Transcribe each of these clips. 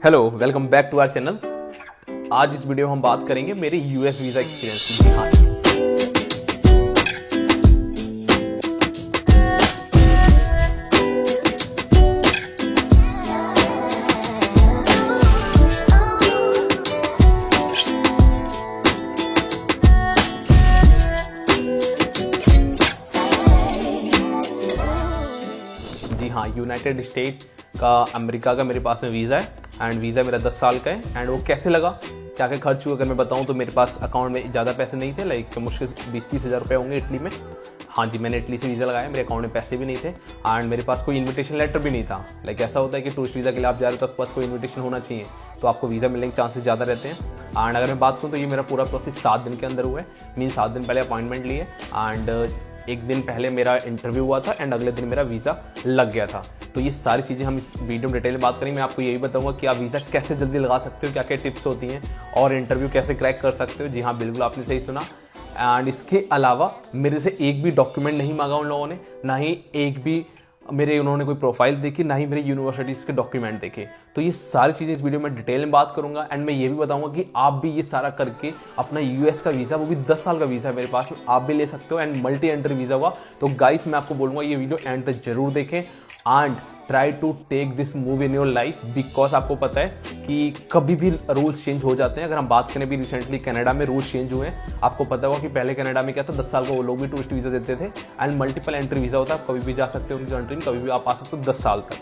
Hello, welcome back to our channel. आज इस video में हम बात करेंगे मेरे यूएस वीज़ा एक्सपीरियंस की। हाँ, जी हाँ, यूनाइटेड स्टेट का अमेरिका का मेरे पास में वीज़ा है एंड वीज़ा मेरा 10 साल का है। एंड वो कैसे लगा, क्या क्या खर्च हुआ, अगर मैं बताऊँ तो मेरे पास अकाउंट में ज़्यादा पैसे नहीं थे, लाइक मुश्किल 20-30 हज़ार रुपये होंगे इटली में। हाँ जी, मैंने इटली से वीज़ा लगाया, मेरे अकाउंट में पैसे भी नहीं थे एंड मेरे पास कोई इन्विटेशन लेटर भी नहीं था। लाइक ऐसा होता है कि टूरिस्ट वीज़ा के लिए आप जा रहे हो तो आपके पास कोई इन्विटेशन होना चाहिए, तो आपको वीज़ा मिलने के चांसेस ज़्यादा रहते हैं। एंड अगर मैं बात करूँ तो ये मेरा पूरा प्रोसेस 7 दिन के अंदर हुआ है। मीन 7 दिन पहले अपॉइंटमेंट लिए एंड एक दिन पहले मेरा इंटरव्यू हुआ था एंड अगले दिन मेरा वीज़ा लग गया था। तो ये सारी चीज़ें हम इस वीडियो में डिटेल में बात करेंगे। मैं आपको यही बताऊंगा कि आप वीज़ा कैसे जल्दी लगा सकते हो, क्या क्या टिप्स होती हैं और इंटरव्यू कैसे क्रैक कर सकते हो। जी हाँ, बिल्कुल आपने सही सुना। एंड इसके अलावा मेरे से एक भी डॉक्यूमेंट नहीं मांगा उन लोगों ने, ना ही एक भी मेरे उन्होंने कोई प्रोफाइल देखी, ना ही मेरे यूनिवर्सिटीज़ के डॉक्यूमेंट देखे। तो ये सारी चीज़ें इस वीडियो में डिटेल में बात करूंगा एंड मैं ये भी बताऊंगा कि आप भी ये सारा करके अपना यूएस का वीज़ा, वो भी 10 साल का वीज़ा है मेरे पास, आप भी ले सकते हो एंड मल्टी एंट्री वीज़ा हुआ। तो गाइस, मैं आपको बोलूँगा ये वीडियो एंड तक जरूर देखें and try to take this move in your life, because आपको पता है कि कभी भी रूल्स चेंज हो जाते हैं। अगर हम बात करें भी रिसेंटली कनाडा में रूल्स चेंज हुए हैं, आपको पता होगा कि पहले कनाडा में क्या था, 10 साल का वो लोग भी टूरिस्ट वीज़ा देते थे एंड मल्टीपल एंट्री वीज़ा होता है, आप कभी भी जा सकते हो उनकी कंट्री में, कभी भी आप आ सकते हो 10 साल तक,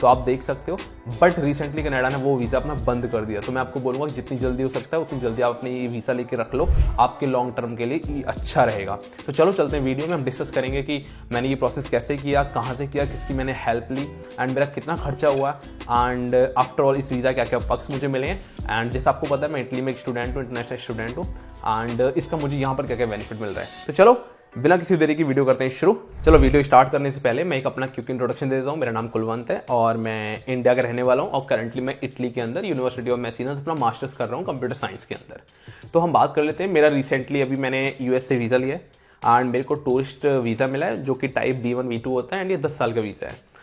तो आप देख सकते हो। बट रिसेंटली कनाडा ने वो वीज़ा अपना बंद कर दिया। तो मैं आपको बोलूँगा कि जितनी जल्दी हो सकता है उतनी जल्दी आप अपने ये वीज़ा लेके रख लो, आपके लॉन्ग टर्म के लिए ये अच्छा रहेगा। तो चलो चलते हैं वीडियो में, हम डिस्कस करेंगे कि मैंने ये प्रोसेस कैसे किया, कहाँ से किया, किसकी मैंने हेल्प ली एंड मेरा कितना खर्चा हुआ एंड आफ्टर ऑल इस वीज़ा क्या क्या पक्ष मुझे मिले हैं। एंड जैसे आपको पता है मैं इटली में एक स्टूडेंट हूँ, इंटरनेशनल स्टूडेंट हूँ एंड इसका मुझे यहाँ पर क्या क्या बेनिफिट मिल रहा है। तो चलो बिना किसी देरी की वीडियो करते हैं शुरू। चलो वीडियो स्टार्ट करने से पहले मैं एक अपना क्विक इंट्रोडक्शन दे देता हूँ। मेरा नाम कुलवंत है और मैं इंडिया का रहने वाला हूँ और करंटली मैं इटली के अंदर यूनिवर्सिटी ऑफ मैसीना अपना मास्टर्स कर रहा हूँ कंप्यूटर साइंस के अंदर। तो हम बात कर लेते हैं, मेरा रिसेंटली अभी मैंने यूएस से वीज़ा लिया है एंड मेरे को टूरिस्ट वीज़ा मिला है जो कि टाइप B1 B2 होता है एंड ये 10 साल का वीज़ा है।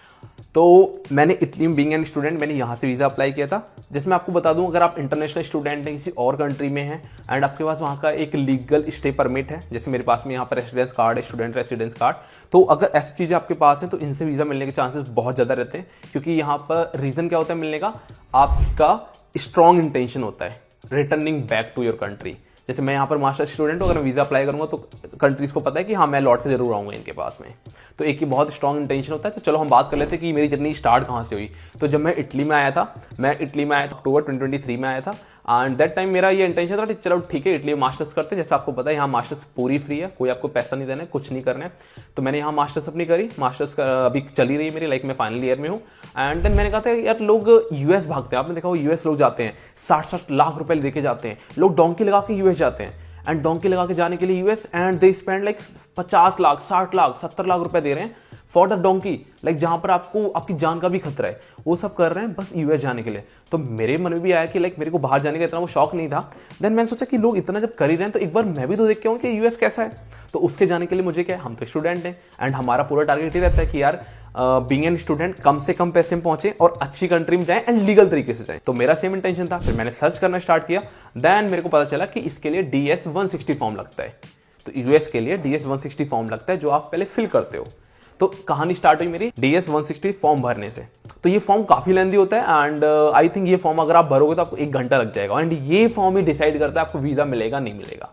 तो मैंने इटली में बीइंग एन स्टूडेंट मैंने यहाँ से वीज़ा अप्लाई किया था। जिसमें आपको बता दूं, अगर आप इंटरनेशनल स्टूडेंट हैं, किसी और कंट्री में हैं एंड आपके पास वहाँ का एक लीगल स्टे परमिट है, जैसे मेरे पास में यहाँ पर रेसिडेंस कार्ड है, स्टूडेंट रेसिडेंस कार्ड, तो अगर ऐसी चीज़ें आपके पास हैं तो इनसे वीज़ा मिलने के चांसेस बहुत ज़्यादा रहते हैं। क्योंकि यहाँ पर रीज़न क्या होता है मिलने का, आपका स्ट्रॉन्ग इंटेंशन होता है returning back to your country. जैसे मैं यहाँ पर मास्टर स्टूडेंट हूँ, अगर मैं वीज़ा अप्लाई करूँगा तो कंट्रीज को पता है कि हाँ मैं लौट के जरूर आऊँगा इनके पास में, तो एक ही बहुत स्ट्रॉन्ग इंटेंशन होता है। तो चलो हम बात कर लेते हैं कि मेरी जर्नी स्टार्ट कहाँ से हुई। तो जब मैं इटली में आया था अक्टूबर 2023 में आया था एंड दैट टाइम मेरा ये इंटेंशन था कि चलो ठीक है इटली में मास्टर्स करते हैं। जैसे आपको पता है यहाँ मास्टर्स पूरी फ्री है, कोई आपको पैसा नहीं देना है, कुछ नहीं करना है। तो मैंने यहाँ मास्टर्स अपनी करी, मास्टर्स अभी चली रही है मेरी, लाइक मैं फाइनल ईयर में हूँ। एंड देन मैंने कहा था यार लोग यूएस भागते हैं, आपने देखा वो यूएस लोग जाते हैं 60-60 लाख रुपए देके जाते हैं, लोग डोंकी लगा के यूएस जाते हैं एंड डोंकी लगा के जाने के लिए US and they spend like 50 lakh 60 lakh 70 lakh रुपए दे रहे हैं फॉर द डोंकी, लाइक जहां पर आपको आपकी जान का भी खतरा है, वो सब कर रहे हैं बस यूएस जाने के लिए। तो मेरे मन में भी आया कि लाइक मेरे को बाहर जाने का इतना वो शौक नहीं था। देन मैंने सोचा कि लोग इतना जब कर ही रहे हैं तो एक बार मैं भी तो देख के आऊँ कि यूएस कैसा है। तो उसके जाने के लिए मुझे क्या है, हम तो स्टूडेंट हैं एंड हमारा पूरा टारगेट ही रहता है कि यार बीइंग एन स्टूडेंट कम से कम पैसे में पहुंचे और अच्छी कंट्री में जाएं एंड लीगल तरीके से जाएं। तो मेरा सेम इंटेंशन था। फिर मैंने सर्च करना स्टार्ट किया, देन मेरे को पता चला कि इसके लिए DS-160 फॉर्म लगता है। तो यूएस के लिए DS-160 फॉर्म लगता है जो आप पहले फिल करते हो। तो कहानी स्टार्ट हुई मेरी DS-160 फॉर्म भरने से। तो ये फॉर्म काफी लेंदी होता है एंड आई थिंक ये फॉर्म अगर आप भरोगे तो आपको 1 घंटा लग जाएगा एंड ये फॉर्म ही डिसाइड करता है आपको वीजा मिलेगा नहीं मिलेगा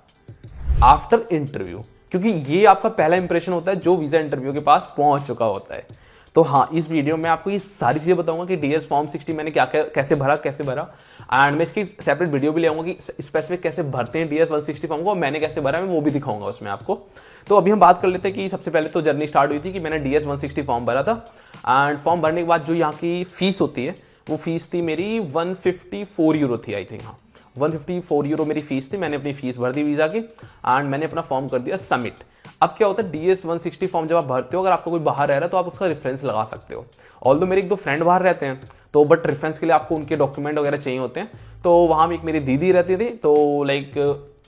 आफ्टर इंटरव्यू, क्योंकि ये आपका पहला इंप्रेशन होता है जो वीजा इंटरव्यू के पास पहुंच चुका होता है। तो हाँ, इस वीडियो में आपको ये सारी चीजें बताऊंगा कि DS-160 मैंने क्या कैसे भरा एंड मैं इसकी सेपरेट वीडियो भी ले आऊंगा कि स्पेसिफिक कैसे भरते हैं DS-160 फॉर्म को, मैंने कैसे भरा है मैं वो भी दिखाऊंगा उसमें आपको। तो अभी हम बात कर लेते हैं कि सबसे पहले तो जर्नी स्टार्ट हुई थी कि मैंने DS-160 फॉर्म भरा था एंड फॉर्म भरने के बाद जो यहाँ की फीस होती है वो फीस थी मेरी 154 यूरो थी, आई थिंक। हाँ, 154 यूरो मेरी फीस थी। मैंने अपनी फीस भर दी वीजा की एंड मैंने अपना फॉर्म कर दिया सबमिट। अब क्या होता है, DS-160 फॉर्म जब आप भरते हो, अगर आपको कोई बाहर रह रहा है तो आप उसका रेफरेंस लगा सकते हो। ऑल्दो मेरे 1-2 फ्रेंड बाहर रहते हैं तो बट रेफरेंस के लिए आपको उनके डॉक्यूमेंट वगैरह चाहिए होते हैं। तो वहां में एक मेरी दीदी रहती थी, तो लाइक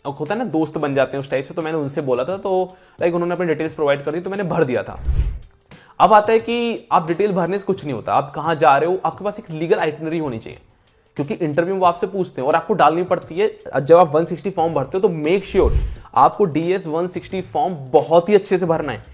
होता है ना दोस्त बन जाते हैं उस टाइप से। तो मैंने उनसे बोला था, तो लाइक उन्होंने अपनी डिटेल्स प्रोवाइड कर दी, तो मैंने भर दिया था। अब आता है कि आप डिटेल भरने से कुछ नहीं होता, आप कहाँ जा रहे हो, आपके पास एक लीगल आइटिनरी होनी चाहिए क्योंकि इंटरव्यू वो आपसे पूछते हैं और आपको डालनी पड़ती है। जब आप 160 फॉर्म भरते हो तो मेक श्योर आपको DS 160 फॉर्म बहुत ही अच्छे से भरना है।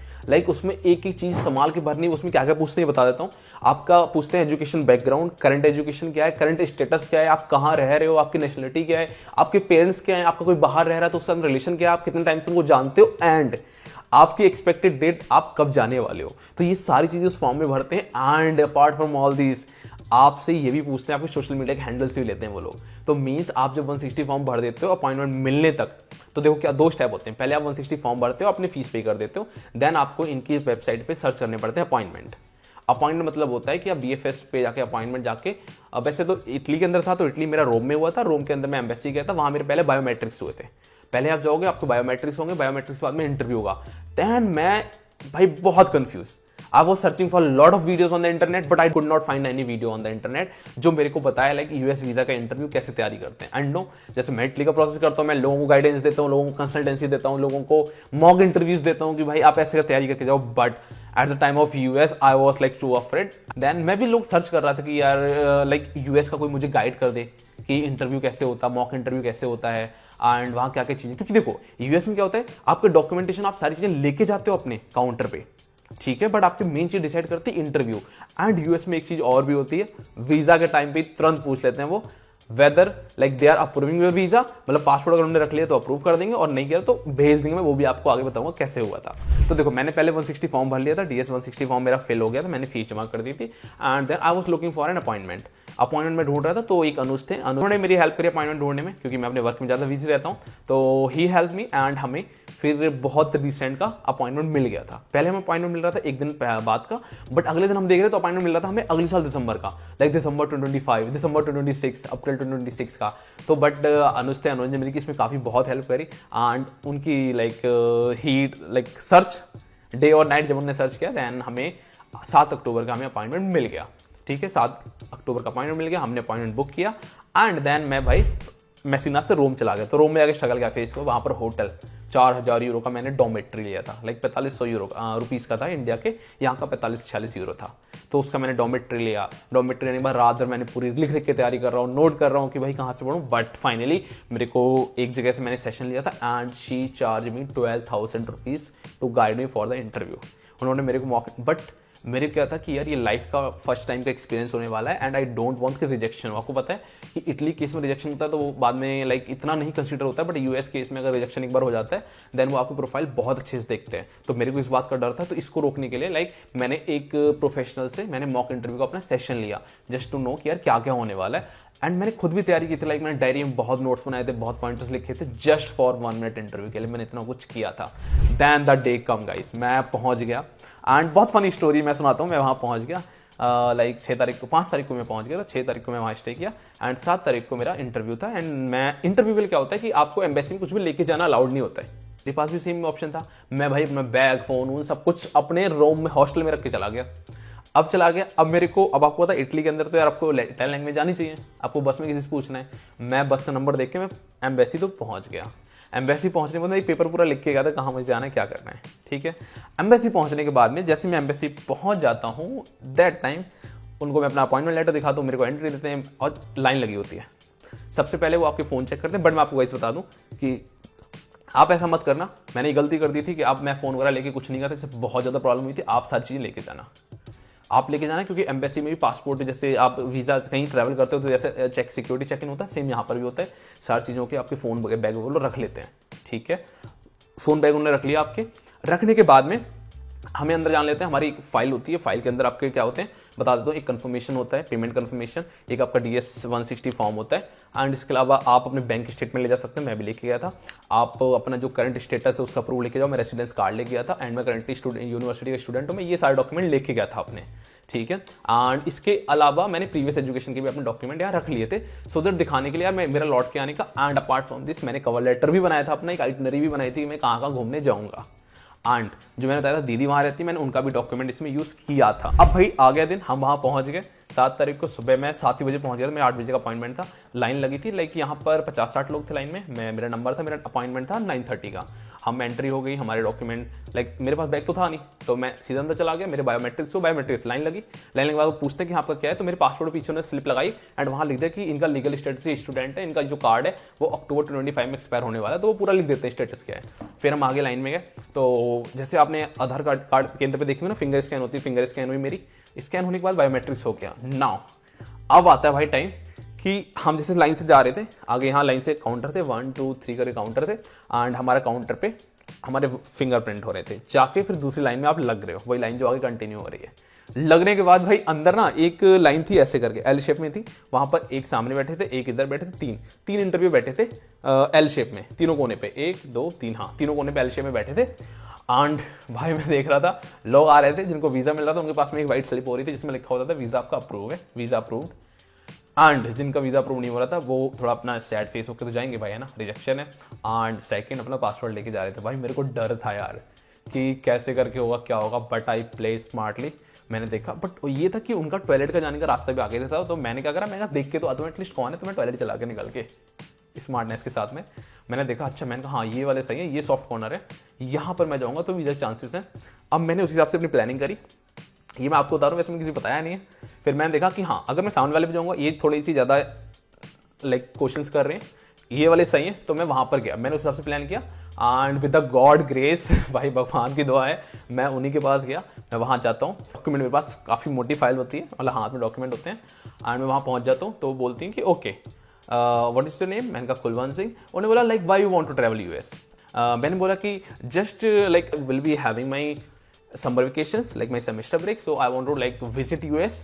उसमें एक एक चीज संभाल के भरनी है। उसमें क्या क्या पूछते हैं बता देता हूं। आपका पूछते हैं एजुकेशन बैकग्राउंड, करंट एजुकेशन क्या है, करंट स्टेटस क्या है, आप कहां रह रहे हो, आपकी नेशनलिटी क्या है, आपके पेरेंट्स क्या है, आपका कोई बाहर रह रहा है तो उसका रिलेशन क्या है, आप कितने टाइम से उनको जानते हो, एंड आपकी एक्सपेक्टेड डेट, आप कब जाने वाले हो। तो ये सारी चीजें उस फॉर्म में भरते हैं। And apart from all this आपसे ये भी पूछते हैं, आपके सोशल मीडिया के हैंडल से भी लेते हैं वो लोग। तो मींस आप जब 160 फॉर्म भर देते हो अपॉइंटमेंट मिलने तक, तो देखो क्या 2 स्टेप होते हैं। पहले आप 160 फॉर्म भरते हो, अपनी फीस पे कर देते हो, देन आपको इनकी वेबसाइट पे सर्च करने पड़ते हैं अपॉइंटमेंट। अपॉइंटमेंट मतलब होता है कि आप BFS पे जाके अपॉइंटमेंट जाके, अब वैसे तो इटली के अंदर था, तो इटली मेरा रोम में हुआ था, रोम के अंदर मैं एम्बेसी गया था, वहां मेरे पहले बायोमेट्रिक्स हुए थे। पहले आप जाओगे, आपको बायोमेट्रिक्स होंगे, बायोमेट्रिक्स के बाद में इंटरव्यू होगा। देन मैं भाई बहुत confuse, I was searching for a lot of videos on the internet, but I could not find any video on the internet जो मेरे को बताया US वीजा का इंटरव्यू कैसे तैयारी करते हैं। एंड नो, जैसे मैं इटली का प्रोसेस करता हूँ, मैं लोगों को गाइडेंस देता हूँ, लोगों को कंसल्टेंसी देता हूँ, लोगों को मॉक इंटरव्यूज देता हूँ कि भाई आप ऐसे तैयारी करके जाओ। But at the time of US I was too afraid. Then मैं भी लोग सर्च कर रहा था कि यार US का कोई मुझे गाइड कर दे कि इंटरव्यू कैसे होता है, मॉक इंटरव्यू कैसे होता है, एंड वहां क्या क्या चीजें। क्योंकि देखो US में क्या होता है, आपके डॉक्यूमेंटेशन आप सारी चीजें लेके जाते हो अपने काउंटर पे, ठीक है, बट आपकी मेन चीज डिसाइड करती है इंटरव्यू। एंड US में एक चीज और भी होती है, वीजा के टाइम पे तुरंत पूछ लेते हैं वो whether they are approving your visa, मतलब पासपोर्ट अगर उन्होंने रख लिया तो अप्रूव कर देंगे, और नहीं किया तो भेज देंगे। मैं वो भी आपको आगे बताऊंगा कैसे हुआ था। तो देखो मैंने पहले 160 फॉर्म भर लिया था, DS 160 फॉर्म मेरा फिल हो गया था, मैंने फीस जमा कर दी थी। And then I was looking for an appointment में ढूंढ रहा था। तो एक अनुज थे, उन्होंने मेरी हेल्प करी अपॉइंटमेंट ढूंढने में, क्योंकि मैं अपने वर्क में ज्यादा बिजी रहता हूँ। तो ही हेल्प मी, एंड हमें फिर बहुत रिसेंट का अपॉइंटमेंट मिल गया था। पहले हमें अपॉइंटमेंट मिल रहा था एक दिन बाद का, बट अगले दिन हम देख रहे तो अपॉइंटमेंट मिल रहा था हमें अगले साल दिसंबर का, दिसंबर 2025, दिसंबर 2026, अप्रैल 2026 का। तो बट अनुज ने मेरी इसमें काफी बहुत हेल्प करी। एंड उनकी ही सर्च डे और नाइट जब उन्होंने सर्च किया, देन हमें 7 अक्टूबर का हमें अपॉइंटमेंट मिल गया। ठीक है, 7 अक्टूबर का अपॉइंटमेंट मिल गया, हमने अपॉइंटमेंट बुक किया। एंड देन मैं भाई मैसीना से रोम चला गया। तो रोम में आगे स्ट्रगल क्या फेस हुआ, वहां पर होटल 4000 यूरो का मैंने डॉर्मेट्री लिया था, 4500 रुपीस का था इंडिया के, यहाँ का 45-46 यूरो था। तो उसका मैंने डॉर्मेट्री लिया। डॉर्मेट्री लेने के बाद रात भर मैंने पूरी लिख के तैयारी कर रहा हूँ, नोट कर रहा हूँ कि भाई कहाँ से पढ़ूँ। बट फाइनली मेरे को एक जगह से मैंने सेशन लिया था, and she charge me 12,000 rupees to guide me for the interview. उन्होंने मेरे को मौका, बट मेरे क्या था कि यार ये लाइफ का फर्स्ट टाइम का एक्सपीरियंस होने वाला है, एंड आई डोंट वांट कि रिजेक्शन हो। आपको पता है कि इटली केस में रिजेक्शन होता है तो वो बाद में इतना नहीं कंसीडर होता है, बट US केस में अगर रिजेक्शन एक बार हो जाता है देन वो आपकी प्रोफाइल बहुत अच्छे से देखते हैं। तो मेरे को इस बात का डर था, तो इसको रोकने के लिए मैंने एक प्रोफेशनल से मैंने मॉक इंटरव्यू का अपना सेशन लिया, जस्ट टू नो कि यार क्या क्या होने वाला है। एंड मैंने खुद भी तैयारी की थी, मैंने डायरी में बहुत नोट्स बनाए थे, बहुत पॉइंटर्स लिखे थे, जस्ट फॉर 1 मिनट इंटरव्यू के लिए मैंने इतना कुछ किया था। Then the day come guys, मैं पहुंच गया। एंड बहुत फनी स्टोरी मैं सुनाता हूँ। मैं वहाँ पहुँच गया 6 तारीख को, 5 तारीख को मैं पहुँच गया था, 6 तारीख को मैं वहाँ स्टे किया, एंड 7 तारीख को मेरा इंटरव्यू था। एंड मैं इंटरव्यू के लिए क्या होता है कि आपको एम्बेसी में कुछ भी लेके जाना अलाउड नहीं होता है। मेरे पास भी सेम ऑप्शन था, मैं भाई अपना बैग, फोन सब कुछ अपने रूम में हॉस्टल में रख के चला गया। अब मेरे को, अब आपको पता है इटली के अंदर तो यार आपको इटालियन लैंग्वेज आनी चाहिए, आपको बस में किसी से पूछना है। मैं बस का नंबर देख के मैं एम्बेसी तो पहुंच गया। एम्बेसी पहुंचने के बाद एक पेपर पूरा लिख के गया था कहाँ मुझे जाना है, क्या करना है। ठीक है, एम्बेसी पहुंचने के बाद में जैसे मैं एम्बेसी पहुंच जाता हूँ, दैट टाइम उनको मैं अपना अपॉइंटमेंट लेटर दिखाता हूँ, मेरे को एंट्री देते हैं और लाइन लगी होती है। सबसे पहले वो आपके फोन चेक करते हैं, बट मैं आपको वैसे बता दूं कि आप ऐसा मत करना। मैंने गलती कर दी थी कि अब मैं फोन वगैरह लेके कुछ नहीं करता, इससे बहुत ज्यादा प्रॉब्लम हुई थी। आप सारी चीजें लेके जाना, क्योंकि एम्बेसी में भी पासपोर्ट, जैसे आप वीजा से कहीं ट्रैवल करते हो तो जैसे चेक सिक्योरिटी चेक इन होता है, सेम यहाँ पर भी होता है। सारी चीज़ों के आपके फ़ोन बैग वो लोग रख लेते हैं। ठीक है, फ़ोन बैग उन्होंने रख लिया। आपके रखने के बाद में हमें अंदर जान लेते हैं। हमारी एक फाइल होती है, फाइल के अंदर आपके क्या होते हैं बता देता हूँ। एक कंफर्मेशन होता है, पेमेंट कंफर्मेशन, एक आपका DS 160 फॉर्म होता है, एंड इसके अलावा आप अपने बैंक स्टेटमेंट ले जा सकते हैं। मैं भी लेके गया था। आप अपना जो करंट स्टेटस है उसका प्रूफ लेके जाओ। मैं रेसिडेंस कार्ड लेके गया था, एंड मैं करंटली यूनिवर्सिटी का स्टूडेंट हूँ। मैं ये सारे डॉक्यूमेंट लेके गया था अपने। ठीक है, एंड इसके अलावा मैंने प्रीवियस एजुकेशन के भी अपने डॉक्यूमेंट यहाँ रख लिए थे, सो दैट दिखाने के लिए मेरा लौट के आने का। एंड अपार्ट फ्रॉम दिस मैंने कवर लेटर भी बनाया था अपना, एक आइटनरी भी बनाई थी कि मैं कहाँ घूमने जाऊंगा। एंड जो मैंने बताया था दीदी वहां रहती, मैंने उनका भी डॉक्यूमेंट इसमें यूज किया था। अब भाई आ गया दिन, हम वहां पहुंच गए। 7 तारीख को सुबह मैं 7 ही बजे पहुंच गया था, मेरा 8 बजे का अपॉइंटमेंट था। लाइन लगी थी, लाइक यहाँ पर 50-60 लोग थे लाइन में, मेरा नंबर था, मेरा अपॉइंटमेंट था 9:30 का। हम एंट्री हो गई, हमारे डॉक्यूमेंट, लाइक मेरे पास बैग तो था नहीं, तो मैं सीधा अंदर चला गया। मेरे बायोमेट्रिक्स लाइन लगी, लाइन के बाद वो पूछते कि आपका क्या है, तो मेरे पासपोर्ट पीछे उन्होंने स्लिप लगाई एंड वहाँ लिख दिया कि इनका लीगल स्टेटस स्टूडेंट है, इनका जो कार्ड है वो अक्टूबर 25 में एक्सपायर होने वाला है, तो वो पूरा लिख देते हैं स्टेटस क्या है। फिर हम आगे लाइन में गए, तो जैसे आपने आधार कार्ड केंद्र पे देखी ना, फिंगर स्कैन होती है, फिंगर स्कैन हुई मेरी, स्कैन होने के बाद बायोमेट्रिक्स हो गया। नाउ अब आता है भाई टाइम कि हम जैसे लाइन से जा रहे थे, आगे यहाँ लाइन से काउंटर थे, 1 2 3 करके काउंटर थे एंड हमारे काउंटर पे हमारे फिंगरप्रिंट हो रहे थे। जाके फिर दूसरी लाइन में आप लग रहे हो, वही लाइन जो आगे कंटिन्यू हो रही है। लगने के बाद भाई अंदर ना एक लाइन थी ऐसे करके, एल शेप में थी, वहां पर एक सामने बैठे थे, एक इधर बैठे थे, तीन इंटरव्यू बैठे थे एल शेप में, तीनों कोने पे, 1 2 3, हाँ तीनों कोने पे एल शेप में बैठे थे। एंड भाई मैं देख रहा था लोग आ रहे थे जिनको वीजा मिल रहा था, उनके पास में एक व्हाइट स्लिप हो रही थी जिसमें लिखा होता था वीजा आपका अप्रूव है, वीजा अप्रूव्ड। एंड जिनका वीजा अप्रूव नहीं हो रहा था वो थोड़ा अपना सैड फेस होकर तो जाएंगे भाई, है ना, रिजेक्शन है। एंड सेकंड अपना पासवर्ड लेके जा रहे थे। भाई मेरे को डर था यार कि कैसे करके होगा, क्या होगा, बट आई प्ले स्मार्टली। मैंने देखा, बट ये था कि उनका टॉयलेट का जाने का रास्ता भी आगे था, तो मैंने क्या करा, मैंने देख के तो आता हूँ एटलीस्ट कौन है, तो मैं टॉयलेट चला के निकल के स्मार्टनेस के साथ में मैंने देखा, अच्छा मैंने कहा हाँ ये वाले सही है, ये सॉफ्ट कॉर्नर है, यहाँ पर मैं जाऊँगा तो वीजा चांसेस हैं। अब मैंने उस हिसाब से अपनी प्लानिंग करी, ये मैं आपको बता रहा हूँ, वैसे मैं किसी को बताया नहीं है। फिर मैंने देखा कि हाँ अगर मैं सामने वाले पे जाऊँगा, ये थोड़ी सी ज़्यादा लाइक क्वेश्चंस कर रहे हैं, ये वाले सही हैं, तो मैं वहाँ पर गया, मैंने उस हिसाब से प्लान किया। And with the God grace, भाई भगवान की दुआ है, मैं उन्हीं के पास गया। मैं वहाँ जाता हूँ, डॉक्यूमेंट मेरे पास काफ़ी मोटी फाइल होती है, मतलब हाथ में डॉक्यूमेंट होते हैं। एंड मैं वहाँ पहुँच जाता हूँ, तो वो बोलती हैं कि okay what is your name, मैंने कहा कुलवंत सिंह। उन्होंने बोला like why you want to travel US. मैंने बोला कि just like will be having my summer vacations, like my semester break, so I want to like visit US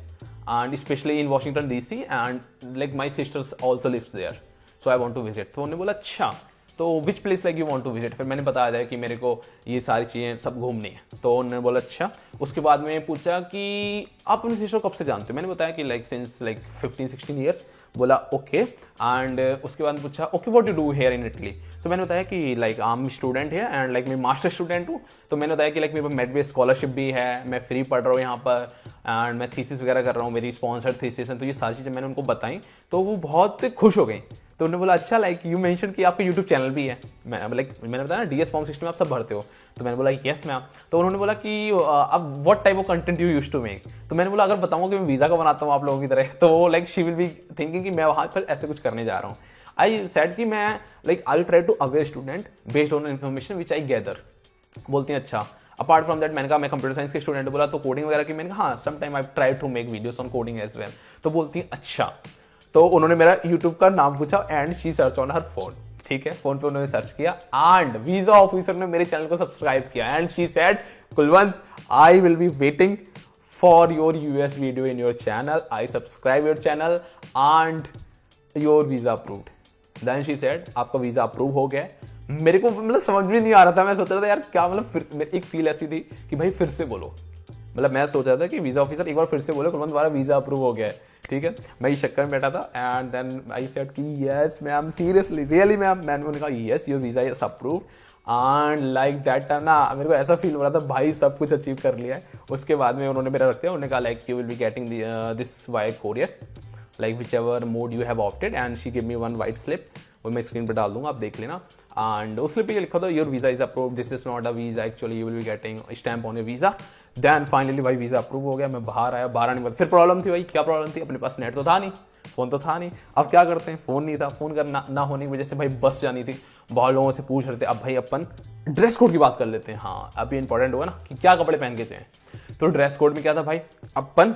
and especially in Washington DC, and like my sisters also lives there, so I want to visit। तो उन्होंने बोला अच्छा, तो which place like you want to visit. फिर मैंने बताया था कि मेरे को ये सारी चीज़ें सब घूमनी है, तो उन्होंने बोला अच्छा। उसके बाद में पूछा कि आप अपनी सिस्टर को कब से जानते हो, मैंने बताया कि लाइक सिंस लाइक 15-16 ईयर्स। बोला ओके। एंड उसके बाद पूछा okay what you do here in Italy. तो मैंने बताया कि लाइक आई एम स्टूडेंट है एंड लाइक मैं मास्टर स्टूडेंट हूँ। तो मैंने बताया कि लाइक मेरे पास मेड बेस्ड स्कॉलरशिप भी है, मैं फ्री पढ़ रहा हूँ यहाँ पर, एंड मैं थीसिस वगैरह कर रहा हूँ, मेरी स्पॉन्सर्ड थीसिस है। तो ये सारी चीज़ें मैंने उनको बताई, तो वो बहुत खुश हो गई। तो उन्होंने बोला अच्छा लाइक यू मेंशन कि आपका यूट्यूब चैनल भी है। मैंने बताया ना DS फॉर्म 60 में आप सब भरते हो। तो मैंने बोला यस मैम। तो उन्होंने बोला कि अब what type of content you used to make. तो मैंने बोला अगर बताऊंगा कि मैं वीज़ा का बनाता हूँ आप लोगों की तरह, तो like she will be thinking कि मैं वहाँ पर ऐसे कुछ करने जा रहा हूँ। आई सेड कि मैं like I try to aware student based on information which I gather. बोलती हैं अच्छा अपार्ट फ्रॉम दैट। मैंने कहा मैं कंप्यूटर साइंस के स्टूडेंट। बोला तो कोडिंग वगैरह की। मैंने कहा हाँ some time I try to make videos on coding as well. तो बोलती हैं अच्छा। तो उन्होंने मेरा यूट्यूब का नाम पूछा and she search on her phone. ठीक है, फोन पे उन्होंने सर्च किया एंड वीजा ऑफिसर ने मेरे चैनल को सब्सक्राइब किया and she said Kulwant I will be waiting for your US video in your channel, I subscribe your channel and your visa approved. Then she said आपका visa approve हो गया। मेरे को मतलब समझ में नहीं आ रहा था, मैं सोच रहा था यार क्या मतलब, फिर एक फील ऐसी थी कि भाई फिर से बोलो। मतलब मैं सोच रहा था कि वीजा ऑफिसर एक बार फिर से बोले कुलवंत तुम्हारा वीजा अप्रूव हो गया है। ठीक है, मैं इस चक्कर में बैठा था एंड देन आई सेड कि yes ma'am seriously really ma'am. मैंने उन्हें कहा yes your visa is approved and like that time ना मेरे को ऐसा फील हो रहा था भाई सब कुछ अचीव कर लिया है। उसके बाद में उन्होंने मेरा रख दिया, उन्होंने कहा like you will be getting this via courier like whichever mode you have opted and she give me one white slip. वो मैं स्क्रीन पर डाल दूंगा, आप देख लेना। एंड उस स्लिप पे लिखा था your visa is approved, this is not a visa actually you will be getting stamp on your visa. Then finally भाई वीजा अप्रूव हो गया। मैं बाहर आया, बाहर आने के बाद फिर प्रॉब्लम थी भाई। क्या प्रॉब्लम थी, अपने पास नेट तो था नहीं, फोन तो था नहीं। अब क्या करते हैं, फोन नहीं था, फोन करना ना होने की वजह से भाई बस जानी थी, बहुत लोगों से पूछ रहे थे। अब भाई अपन ड्रेस कोड की बात कर लेते हैं। हाँ अभी इंपॉर्टेंट हुआ ना कि क्या कपड़े पहन के थे। तो ड्रेस कोड में क्या था भाई, अपन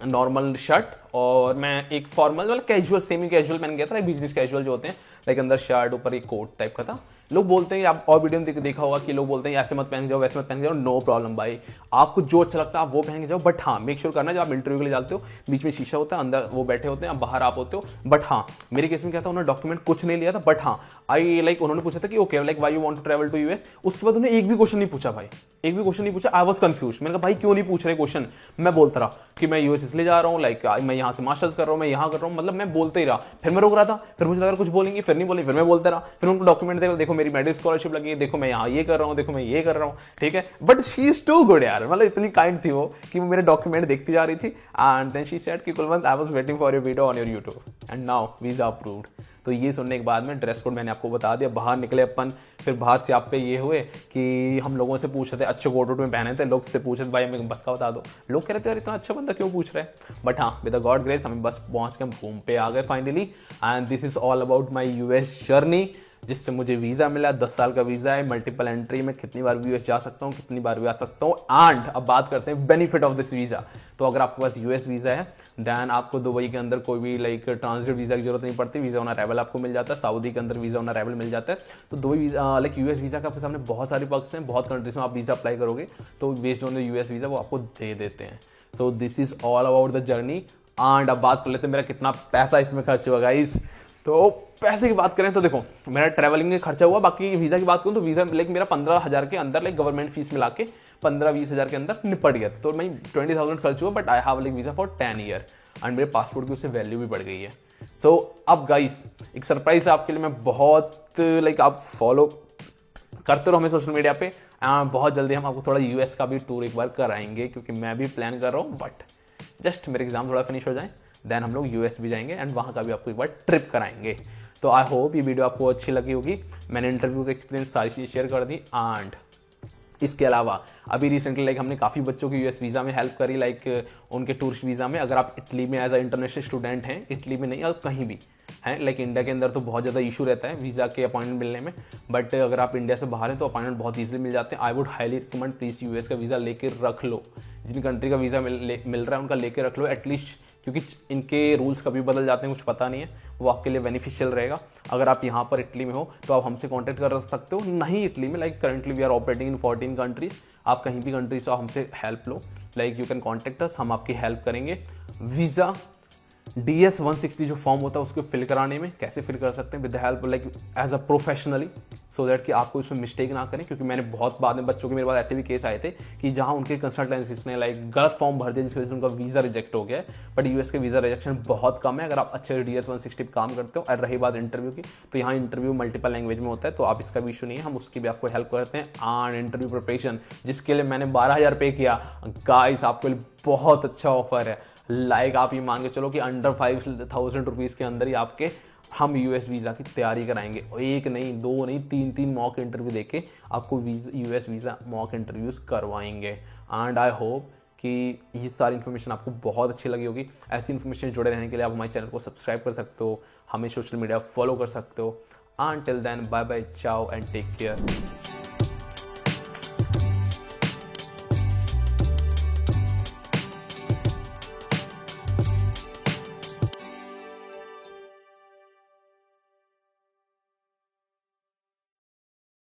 नॉर्मल शर्ट और मैं एक फॉर्मल मतलब कैजुअल सेमी कैजुअल पहन गया था, लाइक बिजनेस कैजुअल जो होते हैं, लाइक अंदर शर्ट ऊपर एक कोट टाइप का था। लोग बोलते हैं आप और वीडियो में देखा होगा कि लोग बोलते हैं ऐसे मत पहन के जाओ वैसे मत पहन के जाओ। नो प्रॉब्लम भाई, आपको जो अच्छा लगता है आप वो पहन के जाओ, बट हाँ मेक श्योर करना जब आप इंटरव्यू के लिए जाते हो बीच में शीशा होता है, अंदर वो बैठे होते हैं, आप बाहर आप होते हो। बट हाँ मेरे केस में क्या था, उन्होंने डॉक्यूमेंट कुछ नहीं लिया था, बट हाँ आई लाइक उन्होंने पूछा था कि okay like why you want to travel to US. उसके बाद उन्होंने एक भी क्वेश्चन नहीं पूछा भाई, एक भी क्वेश्चन नहीं पूछा। I was confuse. मैंने कहा भाई क्यों नहीं पूछ रहे क्वेश्चन। मैं बोलता रहा कि मैं यूएस इसलिए जा रहा हूँ, लाइक मैं यहाँ से मास्टर्स कर रहा हूँ, मैं यहाँ कर रहा हूँ, मतलब मैं बोलते ही रहा। फिर मैं रोक रहा था, फिर मुझे लगा कुछ बोलेंगे, फिर नहीं बोलेंगे, फिर मैं बोलता रहा। फिर उनको डॉक्यूमेंट देखो देखो मेरी मेडिकल स्कॉलरशिप लगी है, देखो मैं यहाँ ये कर रहा हूँ, देखो मैं ये कर रहा हूँ, ठीक है। But she is too good यार, मतलब इतनी काइंड थी वो कि वो मेरे डॉक्यूमेंट देखती जा रही थी एंड देन शी सेड कि Kulwant I was waiting for your video on your YouTube and now visa approved. तो ये सुनने के बाद में ड्रेस कोड मैंने आपको बता दिया, बाहर निकले अपन, फिर बाहर से आप पे ये हुए कि हम लोगों से पूछ रहे थे, अच्छे कोट वोट में पहने थे, लोग से पूछ रहे थे भाई हमें बस का बता दो, लोग कह रहे थे यार इतना अच्छा बंदा क्यों पूछ रहे हैं। बट हाँ, विद द गॉड ग्रेस हम बस पहुंच के हम घूम पे आ गए finally and this is all about my US journey, जिससे मुझे वीज़ा मिला। 10 साल का वीज़ा है, मल्टीपल एंट्री में कितनी बार भी यूएस जा सकता हूँ, कितनी बार भी आ सकता हूँ। एंड अब बात करते हैं बेनिफिट ऑफ दिस वीज़ा। तो अगर आपके पास यूएस वीज़ा है देन आपको दुबई के अंदर कोई भी लाइक ट्रांजिट वीज़ा की जरूरत नहीं पड़ती, वीज़ा ऑन अराइवल आपको मिल जाता है। सऊदी के अंदर वीज़ा ऑन अराइवल मिल जाता है। तो Dubai visa like US visa का आपके सामने बहुत सारी पर्क्स हैं, बहुत कंट्रीज में आप वीज़ा अप्लाई करोगे तो based on the US visa वो आपको दे देते हैं। तो this is all about the journey. And अब बात कर लेते हैं मेरा कितना पैसा इसमें खर्च हुआ गाइस। तो पैसे की बात करें तो देखो मेरा ट्रैवलिंग में खर्चा हुआ, बाकी वीज़ा की बात करूँ तो वीज़ा लाइक मेरा 15,000 के अंदर लाइक गवर्नमेंट फीस मिला के 15-20 हज़ार के अंदर निपट गया। तो मैं 20,000 खर्च हुआ, but I have like visa for 10 year and मेरे पासपोर्ट की उससे वैल्यू भी बढ़ गई है। सो अब गाइस एक सरप्राइज है आपके लिए, मैं बहुत लाइक आप फॉलो करते रहो हमें सोशल मीडिया पे। बहुत जल्दी हम आपको थोड़ा यूएस का भी टूर एक बार कराएंगे, क्योंकि मैं भी प्लान कर रहा हूँ, बट जस्ट मेरे एग्जाम थोड़ा फिनिश हो जाए देन हम लोग यूएस भी जाएंगे एंड वहाँ का भी आपको एक बार ट्रिप कराएंगे। तो आई होप ये वीडियो आपको अच्छी लगी होगी। मैंने इंटरव्यू का एक्सपीरियंस सारी चीज़ शेयर कर दी एंड इसके अलावा अभी रिसेंटली लाइक हमने काफ़ी बच्चों की यूएस वीज़ा में हेल्प करी, लाइक उनके टूरिस्ट वीज़ा में। अगर आप इटली में एज अ इंटरनेशनल स्टूडेंट हैं, इटली में नहीं और कहीं भी हैं, लाइक इंडिया के अंदर तो बहुत ज़्यादा इशू रहता है वीज़ा के अपॉइंटमेंट मिलने में, बट अगर आप इंडिया से बाहर हैं तो अपॉइंटमेंट बहुत ईजिली मिल जाते हैं। I would highly recommend please US का वीज़ा लेके रख लो, जिन कंट्री का वीज़ा मिल रहा है उनका लेके रख लो एटलीस्ट, क्योंकि इनके रूल्स कभी बदल जाते हैं, कुछ पता नहीं है, वो आपके लिए बेनिफिशियल रहेगा। अगर आप यहाँ पर इटली में हो तो आप हमसे कांटेक्ट कर सकते हो, नहीं इटली में like currently we are operating in 14 countries, आप कहीं भी कंट्री से हमसे हेल्प लो, like you can contact us, हम आपकी हेल्प करेंगे। वीज़ा DS 160 जो फॉर्म होता है उसको फिल कराने में कैसे फिल कर सकते हैं with the help like as a professionally, so that कि आपको इसमें मिस्टेक ना करें, क्योंकि मैंने बहुत बाद में बच्चों के मेरे पास ऐसे भी केस आए थे कि जहां उनके कंसल्टेंसीज ने लाइक गलत फॉर्म भर दिया जिसकी वजह से उनका वीज़ा रिजेक्ट हो गया है। बट यूएस के वीज़ा रिजेक्शन बहुत कम है अगर आप अच्छे DS 160 काम करते हो। और रही बात इंटरव्यू की, तो यहाँ इंटरव्यू मल्टीपल लैंग्वेज में होता है, तो आप इसका भी इशू नहीं है, हम उसकी भी आपको हेल्प करते हैं। एंड इंटरव्यू प्रिपरेशन जिसके लिए मैंने 12,000 पे किया गाइस, आपके लिए बहुत अच्छा ऑफर है। लाइक आप ये मान के चलो कि अंडर 5,000 रुपीज़ के अंदर ही आपके हम यूएस वीज़ा की तैयारी कराएंगे। एक नहीं, दो नहीं, तीन मॉक इंटरव्यू देके आपको यूएस वीज़ा मॉक इंटरव्यूज़ करवाएंगे। एंड आई होप कि ये सारी इन्फॉर्मेशन आपको बहुत अच्छी लगी होगी। ऐसी इन्फॉर्मेशन जुड़े रहने के लिए आप हमारे चैनल को सब्सक्राइब कर सकते हो, हमें सोशल मीडिया फॉलो कर सकते हो। Until then, bye bye, ciao and take care.